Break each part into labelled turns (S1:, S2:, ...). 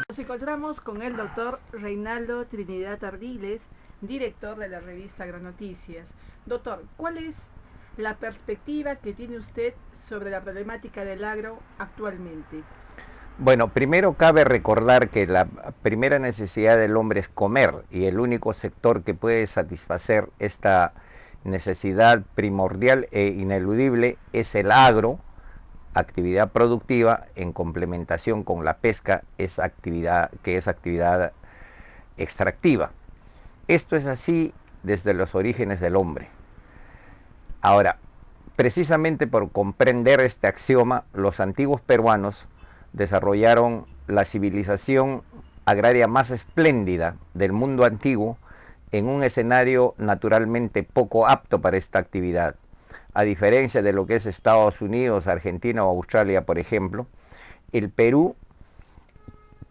S1: Nos encontramos con el doctor Reinaldo Trinidad Ardiles, director de la revista Agronoticias. Doctor, ¿cuál es la perspectiva que tiene usted sobre la problemática del agro actualmente?
S2: Bueno, primero cabe recordar que la primera necesidad del hombre es comer y el único sector que puede satisfacer esta necesidad primordial e ineludible es el agro, actividad productiva en complementación con la pesca, es actividad extractiva. Esto es así desde los orígenes del hombre. Ahora, precisamente por comprender este axioma, los antiguos peruanos desarrollaron la civilización agraria más espléndida del mundo antiguo en un escenario naturalmente poco apto para esta actividad. A diferencia de lo que es Estados Unidos, Argentina o Australia, por ejemplo, el Perú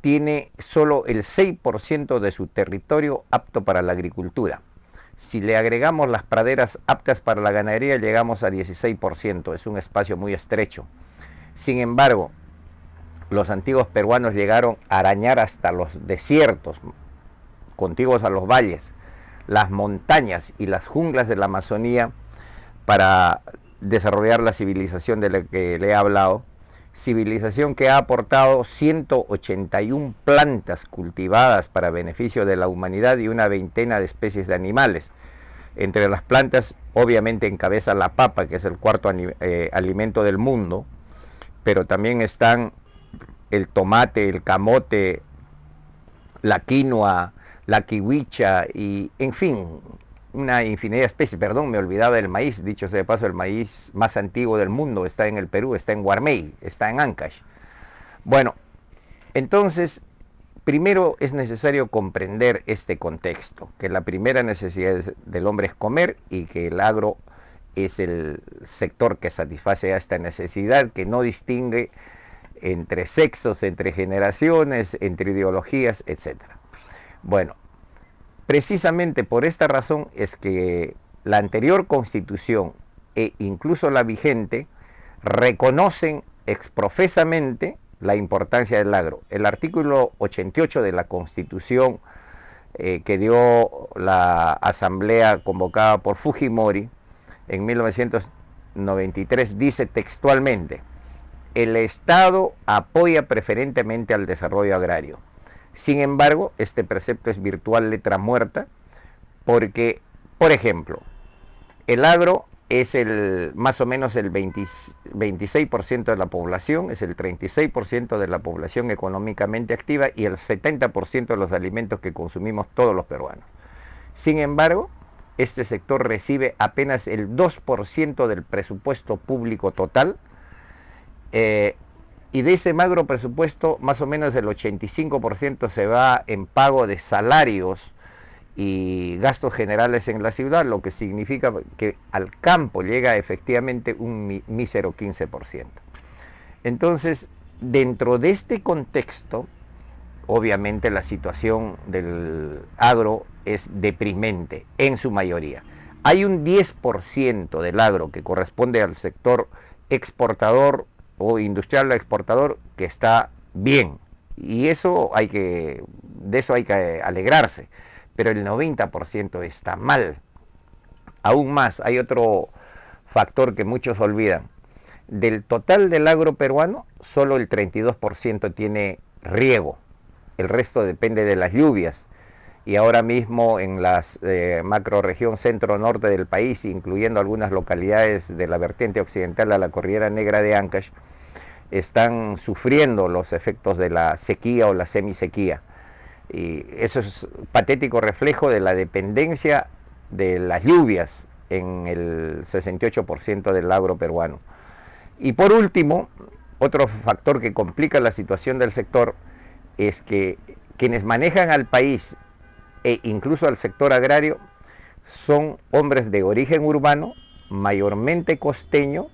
S2: tiene solo el 6% de su territorio apto para la agricultura. Si le agregamos las praderas aptas para la ganadería, llegamos a 16%, es un espacio muy estrecho. Sin embargo, los antiguos peruanos llegaron a arañar hasta los desiertos, contiguos a los valles, las montañas y las junglas de la Amazonía para desarrollar la civilización de la que le he hablado, civilización que ha aportado 181 plantas cultivadas para beneficio de la humanidad y una veintena de especies de animales. Entre las plantas, obviamente encabeza la papa, que es el cuarto alimento del mundo, pero también están el tomate, el camote, la quinoa, la kiwicha y, en fin, una infinidad de especies. Perdón, me olvidaba del maíz. Dicho sea de paso, el maíz más antiguo del mundo está en el Perú, está en Guarmey, está en Ancash. Bueno, entonces, primero es necesario comprender este contexto, que la primera necesidad del hombre es comer y que el agro es el sector que satisface a esta necesidad, que no distingue entre sexos, entre generaciones, entre ideologías, etc. Bueno, precisamente por esta razón es que la anterior constitución e incluso la vigente reconocen exprofesamente la importancia del agro. El artículo 88 de la constitución que dio la asamblea convocada por Fujimori en 1993 dice textualmente: el Estado apoya preferentemente al desarrollo agrario. Sin embargo, este precepto es virtual letra muerta porque, por ejemplo, el agro es más o menos el 26% de la población, es el 36% de la población económicamente activa y el 70% de los alimentos que consumimos todos los peruanos. Sin embargo, este sector recibe apenas el 2% del presupuesto público total, y de ese magro presupuesto, más o menos el 85% se va en pago de salarios y gastos generales en la ciudad, lo que significa que al campo llega efectivamente un mísero 15%. Entonces, dentro de este contexto, obviamente la situación del agro es deprimente en su mayoría. Hay un 10% del agro que corresponde al sector exportador o industrial exportador que está bien, y de eso hay que alegrarse, pero el 90% está mal. Aún más, hay otro factor que muchos olvidan. Del total del agro peruano, solo el 32% tiene riego, el resto depende de las lluvias. Y ahora mismo en la macroregión centro-norte del país, incluyendo algunas localidades de la vertiente occidental a la Cordillera Negra de Ancash, están sufriendo los efectos de la sequía o la semisequía. Y eso es patético reflejo de la dependencia de las lluvias en el 68% del agro peruano. Y por último, otro factor que complica la situación del sector es que quienes manejan al país e incluso al sector agrario son hombres de origen urbano, mayormente costeño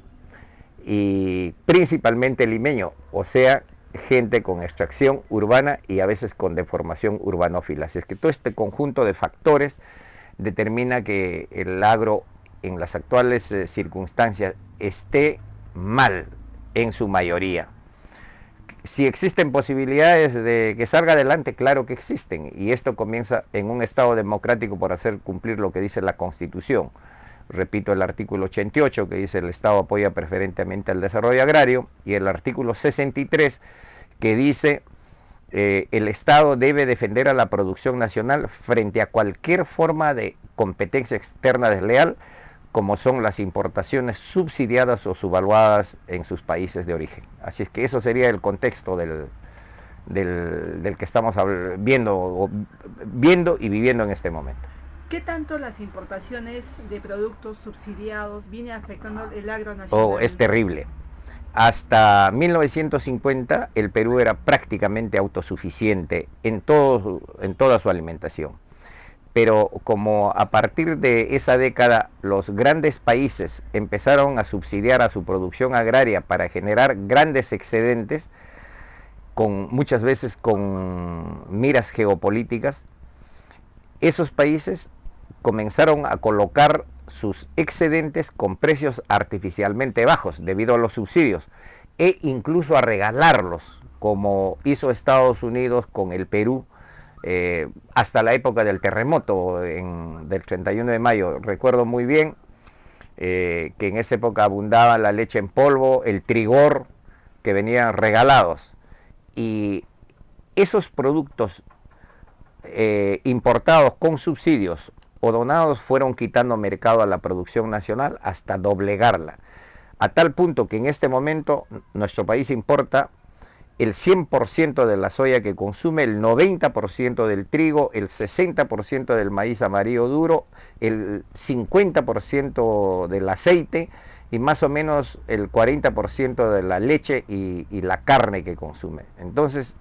S2: y principalmente limeño, o sea, gente con extracción urbana y a veces con deformación urbanófila. Así es que todo este conjunto de factores determina que el agro en las actuales circunstancias esté mal en su mayoría. Si existen posibilidades de que salga adelante, claro que existen, y esto comienza en un Estado democrático por hacer cumplir lo que dice la Constitución. Repito, el artículo 88 que dice el Estado apoya preferentemente al desarrollo agrario, y el artículo 63 que dice el Estado debe defender a la producción nacional frente a cualquier forma de competencia externa desleal, como son las importaciones subsidiadas o subvaluadas en sus países de origen. Así es que eso sería el contexto del que estamos viendo y viviendo en este momento.
S1: ¿Qué tanto las importaciones de productos subsidiados viene afectando el agro nacional?
S2: Oh, es terrible. Hasta 1950 el Perú era prácticamente autosuficiente en toda su alimentación. Pero como a partir de esa década los grandes países empezaron a subsidiar a su producción agraria para generar grandes excedentes, muchas veces con miras geopolíticas, esos países comenzaron a colocar sus excedentes con precios artificialmente bajos debido a los subsidios, e incluso a regalarlos, como hizo Estados Unidos con el Perú, hasta la época del terremoto del 31 de mayo. Recuerdo muy bien que en esa época abundaba la leche en polvo, el trigor, que venían regalados, y esos productos importados con subsidios o donados fueron quitando mercado a la producción nacional hasta doblegarla, a tal punto que en este momento nuestro país importa el 100% de la soya que consume, el 90% del trigo, el 60% del maíz amarillo duro, el 50% del aceite y más o menos el 40% de la leche y la carne que consume. Entonces,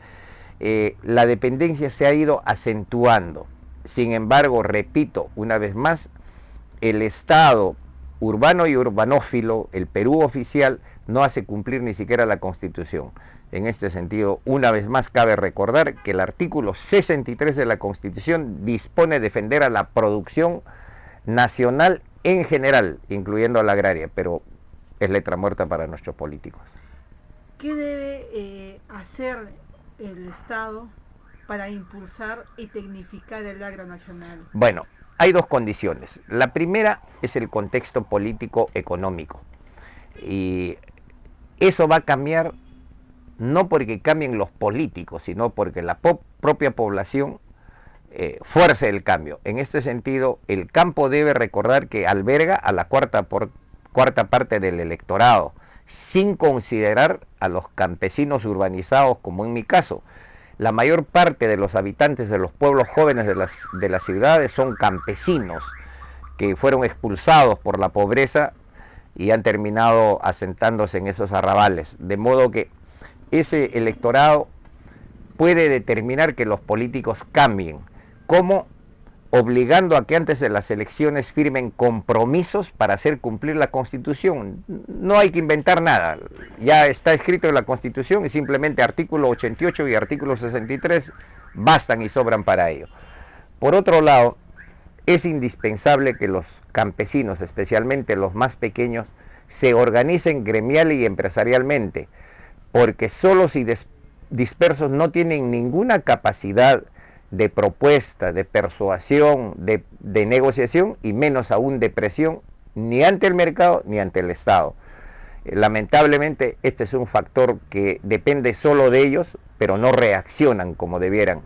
S2: la dependencia se ha ido acentuando. Sin embargo, repito una vez más, el Estado urbano y urbanófilo, el Perú oficial, no hace cumplir ni siquiera la Constitución. En este sentido, una vez más cabe recordar que el artículo 63 de la Constitución dispone defender a la producción nacional en general, incluyendo a la agraria, pero es letra muerta para nuestros políticos.
S1: ¿Qué debe hacer el Estado para impulsar y tecnificar el agro nacional?
S2: Bueno, hay dos condiciones. La primera es el contexto político-económico, y eso va a cambiar no porque cambien los políticos, sino porque la propia población fuerce el cambio. En este sentido, el campo debe recordar que alberga a la cuarta parte del electorado, sin considerar a los campesinos urbanizados, como en mi caso. La mayor parte de los habitantes de los pueblos jóvenes de las ciudades son campesinos que fueron expulsados por la pobreza y han terminado asentándose en esos arrabales, de modo que ese electorado puede determinar que los políticos cambien. ¿Cómo? Obligando a que antes de las elecciones firmen compromisos para hacer cumplir la Constitución. No hay que inventar nada, ya está escrito en la Constitución y simplemente artículo 88 y artículo 63 bastan y sobran para ello. Por otro lado, es indispensable que los campesinos, especialmente los más pequeños, se organicen gremial y empresarialmente, porque solos y dispersos no tienen ninguna capacidad de propuesta, de persuasión, de negociación y menos aún de presión, ni ante el mercado ni ante el Estado. Lamentablemente este es un factor que depende solo de ellos, pero no reaccionan como debieran.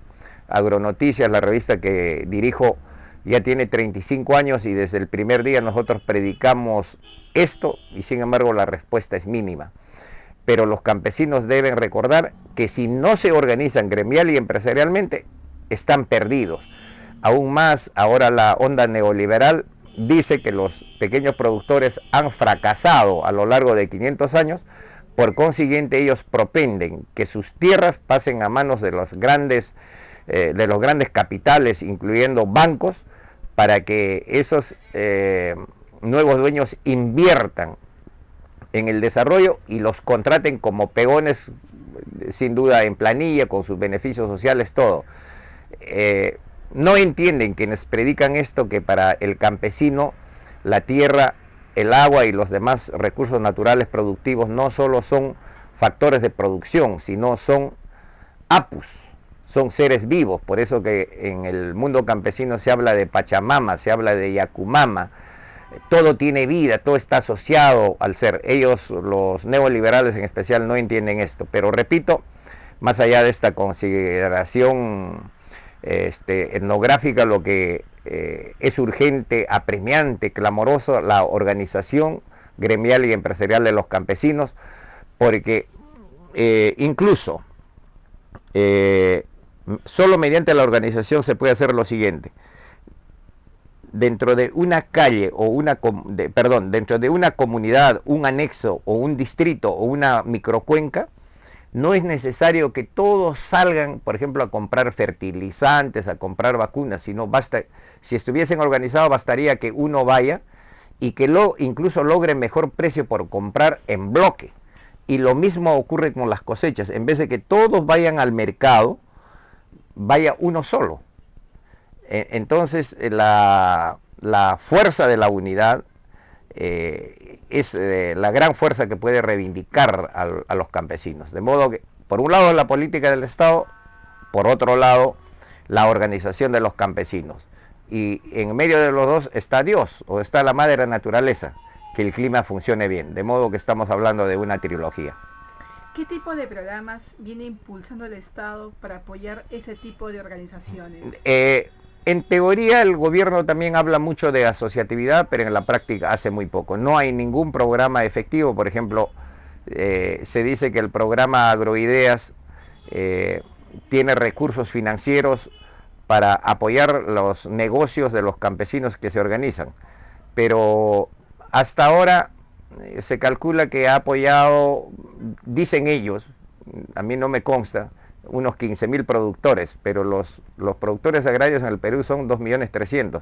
S2: Agronoticias, la revista que dirijo, ya tiene 35 años y desde el primer día nosotros predicamos esto y sin embargo la respuesta es mínima. Pero los campesinos deben recordar que si no se organizan gremial y empresarialmente, están perdidos. Aún más, ahora la onda neoliberal dice que los pequeños productores han fracasado a lo largo de 500 años, por consiguiente ellos propenden que sus tierras pasen a manos de los grandes capitales, incluyendo bancos, para que esos nuevos dueños inviertan en el desarrollo y los contraten como peones, sin duda en planilla, con sus beneficios sociales, todo. No entienden quienes predican esto que para el campesino la tierra, el agua y los demás recursos naturales productivos no solo son factores de producción, sino son apus, son seres vivos. Por eso que en el mundo campesino se habla de Pachamama, se habla de Yacumama. Todo tiene vida, todo está asociado al ser. Ellos, los neoliberales en especial, no entienden esto. Pero repito, más allá de esta consideración etnográfica, lo que es urgente, apremiante, clamoroso, la organización gremial y empresarial de los campesinos, porque incluso solo mediante la organización se puede hacer lo siguiente. Dentro de una calle o dentro de una comunidad, un anexo o un distrito o una microcuenca, no es necesario que todos salgan, por ejemplo, a comprar fertilizantes, a comprar vacunas, sino basta, si estuviesen organizados, bastaría que uno vaya y que incluso logre mejor precio por comprar en bloque. Y lo mismo ocurre con las cosechas. En vez de que todos vayan al mercado, vaya uno solo. Entonces la fuerza de la unidad es la gran fuerza que puede reivindicar a los campesinos. De modo que, por un lado, la política del Estado, por otro lado, la organización de los campesinos. Y en medio de los dos está Dios, o está la madre naturaleza, que el clima funcione bien. De modo que estamos hablando de una trilogía.
S1: ¿Qué tipo de programas viene impulsando el Estado para apoyar ese tipo de organizaciones?
S2: En teoría el gobierno también habla mucho de asociatividad, pero en la práctica hace muy poco. No hay ningún programa efectivo. Por ejemplo, se dice que el programa Agroideas tiene recursos financieros para apoyar los negocios de los campesinos que se organizan. Pero hasta ahora se calcula que ha apoyado, dicen ellos, a mí no me consta, unos 15.000 productores, pero los productores agrarios en el Perú son 2.300.000.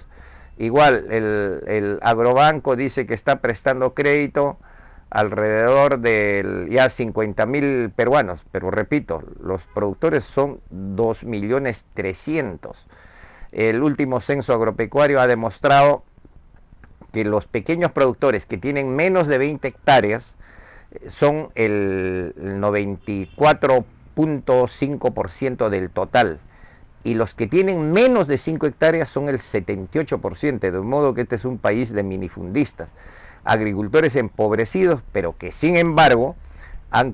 S2: Igual, el Agrobanco dice que está prestando crédito alrededor de ya 50.000 peruanos, pero repito, los productores son 2.300.000. El último censo agropecuario ha demostrado que los pequeños productores que tienen menos de 20 hectáreas son el 94.5% del total, y los que tienen menos de 5 hectáreas son el 78%, de modo que este es un país de minifundistas, agricultores empobrecidos, pero que sin embargo han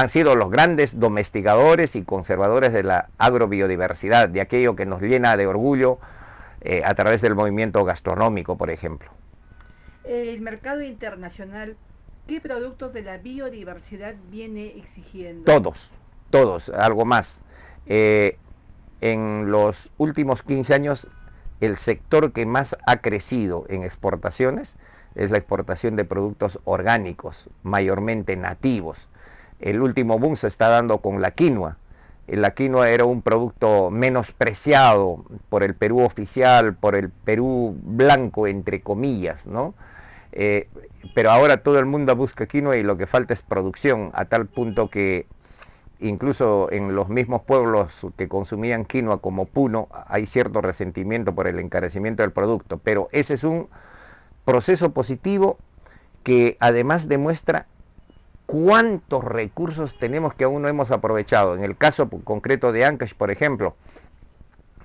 S2: sido los grandes domesticadores y conservadores de la agrobiodiversidad, de aquello que nos llena de orgullo a través del movimiento gastronómico, por ejemplo.
S1: El mercado internacional, ¿qué productos de la biodiversidad viene exigiendo?
S2: Todos, algo más. En los últimos 15 años, el sector que más ha crecido en exportaciones es la exportación de productos orgánicos, mayormente nativos. El último boom se está dando con la quinoa. La quinoa era un producto menospreciado por el Perú oficial, por el Perú blanco, entre comillas, ¿no? Pero ahora todo el mundo busca quinoa y lo que falta es producción, a tal punto que incluso en los mismos pueblos que consumían quinoa como Puno hay cierto resentimiento por el encarecimiento del producto. Pero ese es un proceso positivo que además demuestra cuántos recursos tenemos que aún no hemos aprovechado. En el caso concreto de Ancash, por ejemplo,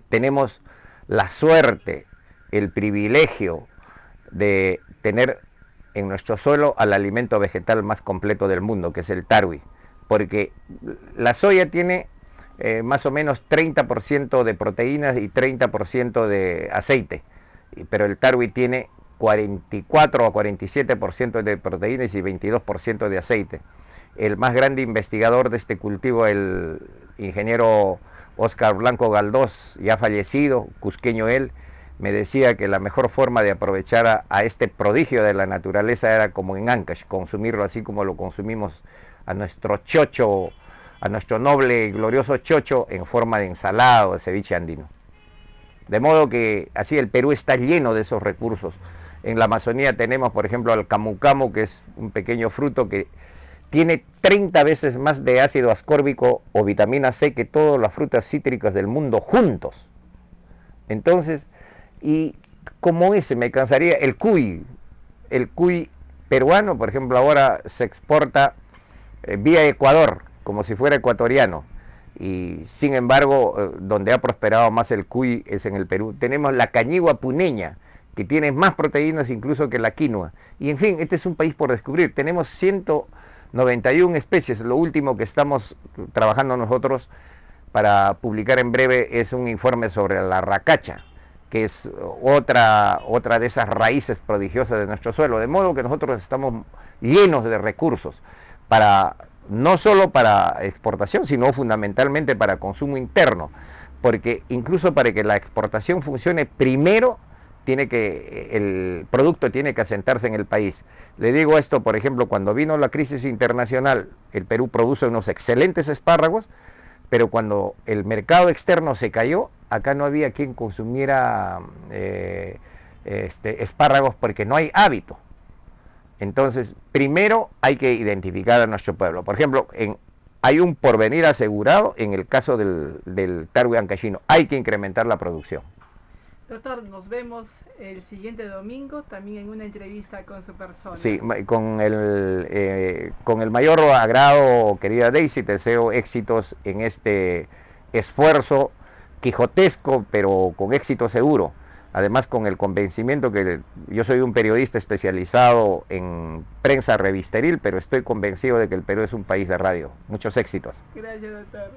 S2: tenemos la suerte, el privilegio de tener en nuestro suelo al alimento vegetal más completo del mundo, que es el tarwi, porque la soya tiene más o menos 30% de proteínas y 30% de aceite, pero el tarwi tiene 44 o 47% de proteínas y 22% de aceite. El más grande investigador de este cultivo, el ingeniero Óscar Blanco Galdós, ya fallecido, cusqueño él, me decía que la mejor forma de aprovechar a este prodigio de la naturaleza era como en Ancash, consumirlo así como lo consumimos a nuestro chocho, a nuestro noble y glorioso chocho en forma de ensalada o de ceviche andino. De modo que así el Perú está lleno de esos recursos. En la Amazonía tenemos, por ejemplo, el camu camu, que es un pequeño fruto que tiene 30 veces más de ácido ascórbico o vitamina C que todas las frutas cítricas del mundo juntos. Entonces, y como ese me cansaría, el cuy peruano, por ejemplo, ahora se exporta vía Ecuador, como si fuera ecuatoriano. Y sin embargo, donde ha prosperado más el cuy es en el Perú. Tenemos la cañigua puneña, que tiene más proteínas incluso que la quinoa. Y en fin, este es un país por descubrir. Tenemos 191 especies. Lo último que estamos trabajando nosotros para publicar en breve es un informe sobre la racacha, que es otra de esas raíces prodigiosas de nuestro suelo. De modo que nosotros estamos llenos de recursos para no solo para exportación, sino fundamentalmente para consumo interno, porque incluso para que la exportación funcione, primero el producto tiene que asentarse en el país. Le digo esto, por ejemplo, cuando vino la crisis internacional, el Perú produce unos excelentes espárragos, pero cuando el mercado externo se cayó, acá no había quien consumiera espárragos porque no hay hábito. Entonces, primero hay que identificar a nuestro pueblo. Por ejemplo, hay un porvenir asegurado en el caso del tarwi ancaicino. Hay que incrementar la producción.
S1: Doctor, nos vemos el siguiente domingo, también en una entrevista con su persona.
S2: Sí, con el mayor agrado, querida Daisy, te deseo éxitos en este esfuerzo quijotesco, pero con éxito seguro. Además, con el convencimiento que yo soy un periodista especializado en prensa revisteril, pero estoy convencido de que el Perú es un país de radio. Muchos éxitos.
S1: Gracias, doctor.